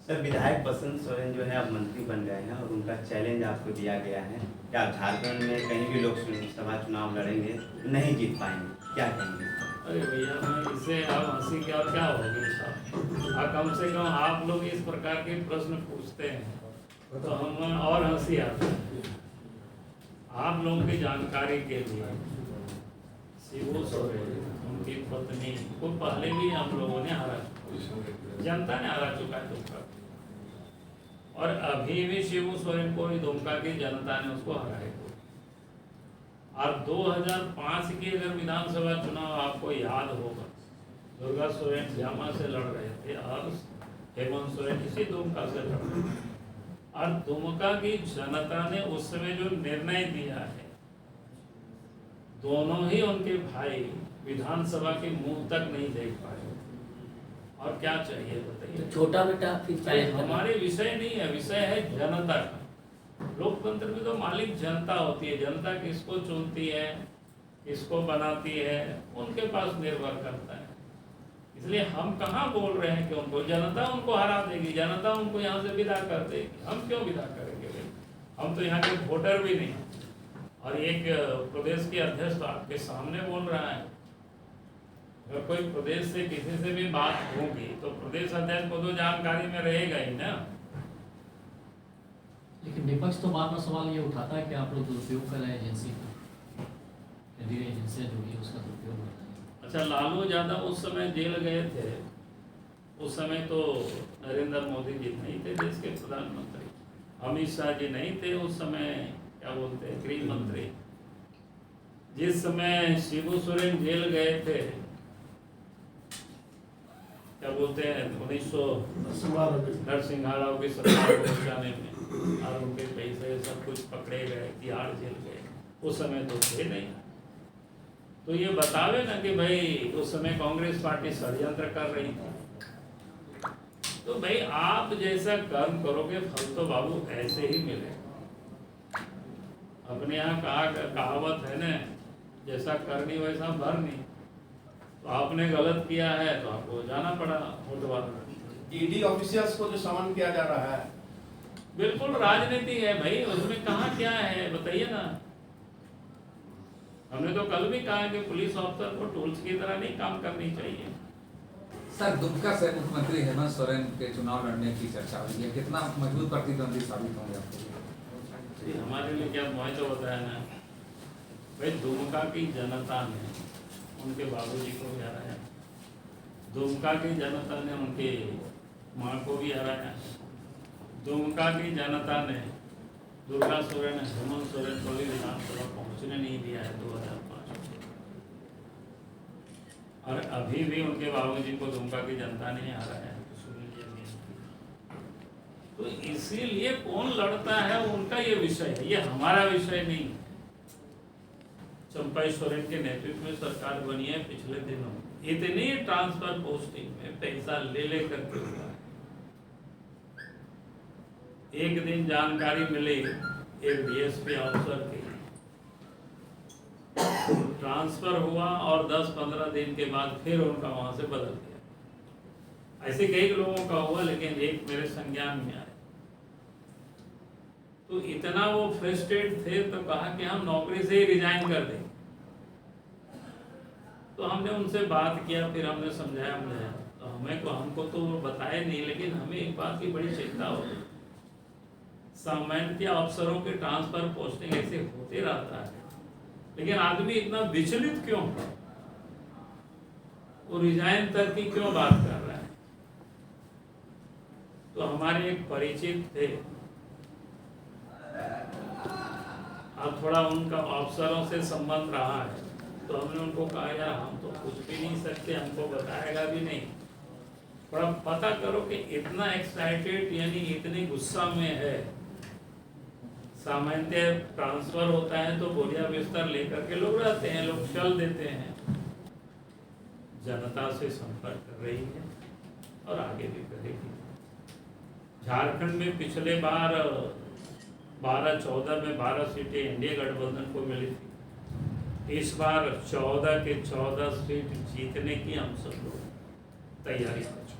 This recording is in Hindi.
सर विधायक बसंत सोरेन जो है अब मंत्री बन गए हैं और उनका चैलेंज आपको दिया गया है कि आप झारखंड में कहीं भी लोकसभा चुनाव लड़ेंगे नहीं जीत पाएंगे, क्या कहेंगे? अरे भैया, मैं इससे आप हंसी क्या और क्या होगी साहब। कम से कम आप लोग इस प्रकार के प्रश्न पूछते हैं तो हम और हंसी आती है। आप लोगों की जानकारी के लिए शिबू सोरेन उनकी पत्नी को पहले भी हम लोगों ने हरा, जनता ने हरा चुका है दुमका, और अभी भी शिबू सोरेन को ही दुमका की जनता ने उसको हराया। और 2005 की अगर विधानसभा चुनाव आपको याद होगा, दुर्गा सोरेन जामा से लड़ रहे थे और हेमंत सोरेन इसी दुमका से लड़ रहे थे, और दुमका की जनता ने उस समय जो निर्णय दिया है, दोनों ही उनके भाई विधानसभा के मुंह तक नहीं देख पाए। और क्या चाहिए बताइए? छोटा बेटा फिर हमारे विषय नहीं है, विषय है जनता का। लोकतंत्र में तो मालिक जनता होती है, जनता किसको चुनती है, किसको बनाती है, उनके पास निर्भर करता है। इसलिए हम कहाँ बोल रहे हैं कि उनको जनता उनको हरा देगी, जनता उनको यहाँ से विदा कर देगी। हम क्यों विदा करेंगे भाई? हम तो यहाँ के वोटर भी नहीं। और एक प्रदेश के अध्यक्ष तो आपके सामने बोल रहा है, अगर कोई प्रदेश से किसी से भी बात होगी तो प्रदेश अध्यक्ष को तो जानकारी में रहेगा ही ना। लेकिन विपक्ष तो बार बार सवाल ये उठाता है कि आप लोग दुरुपयोग कर रहे हैं एजेंसी का, केंद्रीय एजेंसियाँ जो भी उसका दुरुपयोग कर रहे हैं। अच्छा, लालू यादव उस समय जेल गए थे, उस समय तो नरेंद्र मोदी जी नहीं थे देश के प्रधानमंत्री, अमित शाह जी नहीं थे उस समय, क्या बोलते हैं, गृह मंत्री। जिस समय शिबू सोरेन जेल गए थे, क्या बोलते हैं, 1900 नरसिंह राव की सरकार को बचाने में, और उनके पैसे सब कुछ पकड़े गए, तिहाड़ जेल गए, उस समय तो थे नहीं। तो ये बतावे ना कि भाई उस समय कांग्रेस पार्टी षड्यंत्र कर रही थी। तो भाई आप जैसा कर्म करोगे फल तो बाबू ऐसे ही मिलेगा। अपने यहाँ कहावत है ना, जैसा करनी वैसा भरनी। तो आपने गलत किया है तो आपको जाना पड़ा वोट। ईडी ऑफिसर्स को जो समन किया जा रहा है, बिल्कुल राजनीति है भाई, उसमें कहाँ क्या है बताइए ना। हमने तो कल भी कहा कि पुलिस ऑफिसर को टूल्स की तरह नहीं काम करनी चाहिए। सर, दुमका से मुख्यमंत्री हेमंत सोरेन के चुनाव लड़ने की चर्चा हुई है, कितना मजबूत प्रतिद्वंदी साबित होंगे आपको? हमारे लिए क्या मुझे तो बताया ना भाई, दुमका की जनता ने उनके बाबूजी को भी हराया, दुमका की जनता ने उनके माँ को भी हराया, दुमका की जनता ने दुर्गा सोरेन हेमंत सोरेन को भी विधानसभा पहुँचने नहीं दिया है 2005 में। और अभी भी उनके बाबूजी को दुमका की जनता ने हराया है। तो इसीलिए कौन लड़ता है उनका ये विषय है, ये हमारा विषय नहीं। चंपाई सोरेन के नेतृत्व में सरकार बनी है, पिछले दिनों इतनी ट्रांसफर पोस्टिंग में पैसा ले करके हुआ है। एक दिन जानकारी मिली एक डीएसपी ऑफिसर की, ट्रांसफर हुआ और 10-15 दिन के बाद फिर उनका वहां से बदल गया। ऐसे कई लोगों का हुआ, लेकिन एक मेरे संज्ञान में आया। तो इतना वो फ्रस्ट्रेट थे तो कहा कि हम नौकरी से ही रिजाइन कर दें। तो हमने उनसे बात किया, फिर हमने समझाया तो हमको तो बताए नहीं, लेकिन हमें एक बात की बड़ी चिंता हो गई। सामान्य अफसरों के ट्रांसफर पोस्टिंग ऐसे होते रहता है, लेकिन आदमी इतना विचलित क्यों, वो रिजाइन तक की क्यों बात कर रहा है? तो हमारे एक परिचित थे, अब थोड़ा उनका अफसरों से संबंध रहा है, तो हमने उनको कहा यार हम तो कुछ भी नहीं सकते, हमको बताएगा भी नहीं, थोड़ा पता करो कि इतना एक्साइटेड यानी इतनी गुस्सा में है। सामान्य ट्रांसफर होता है तो बोरिया बिस्तर लेकर के लोग रहते हैं, लोग चल देते हैं। जनता से संपर्क कर रही है और आगे भी करेगी। झारखंड में पिछले बार 12-14 में 12 सीटें एनडीए गठबंधन को मिली थी। इस बार 14 के 14 सीट जीतने की हम सब लोग तैयारी कर चुके हैं।